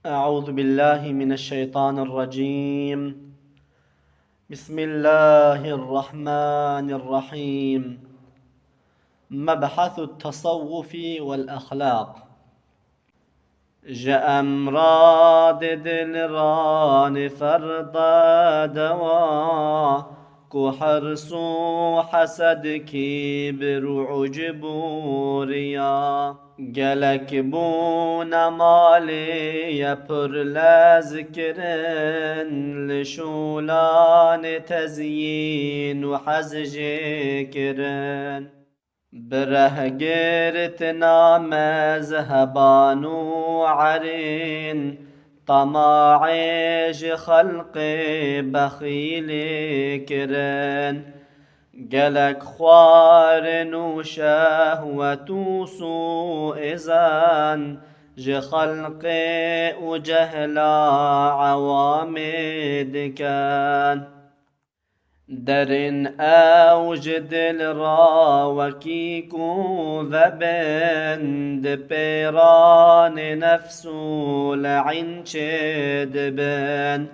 أعوذ بالله من الشيطان الرجيم. بسم الله الرحمن الرحيم. مبحث التصوف والأخلاق. جاء امراد دلران فرد دوا كو حرصو حسد كبر عجب ريا گلک بون مالی پر لذکرن لشولان تزیین و حزج کرن بره گرتنا مذهبان و عرين طماعش خلق بخيل كرن قلك خوار و شهوة سوء زن ج خلق و جهلا عوامد كان درن اوج دل را وكيكو ذبند بيران نفسو لعن دبن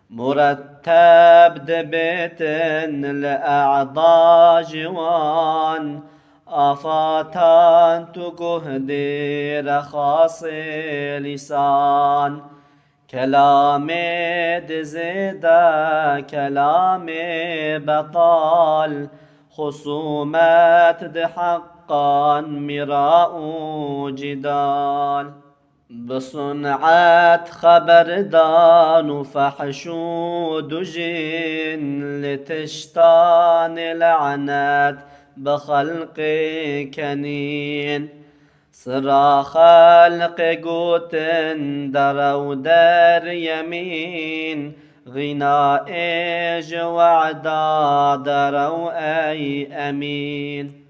مرتب دبتن لأعضاء جوان آفاتان تقهدي رخاص لسان كلام دزيدا كلام بطال خصومات دحقا مراء جدال بصنعات خبردان فحشود جن لتشتان لعنات بخلق كنين صرا خلق قوتن درو در يمين غناء وعدا درو أي أمين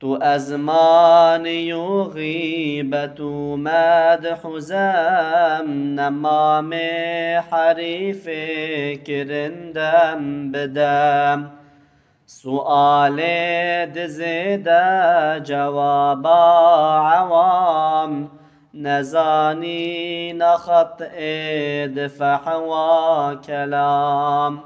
تو أزمان يغيبة مدح زم نمام حريف كرندم بدم سؤال دزيدا جواب عوام نزاني نخط دفع وكلام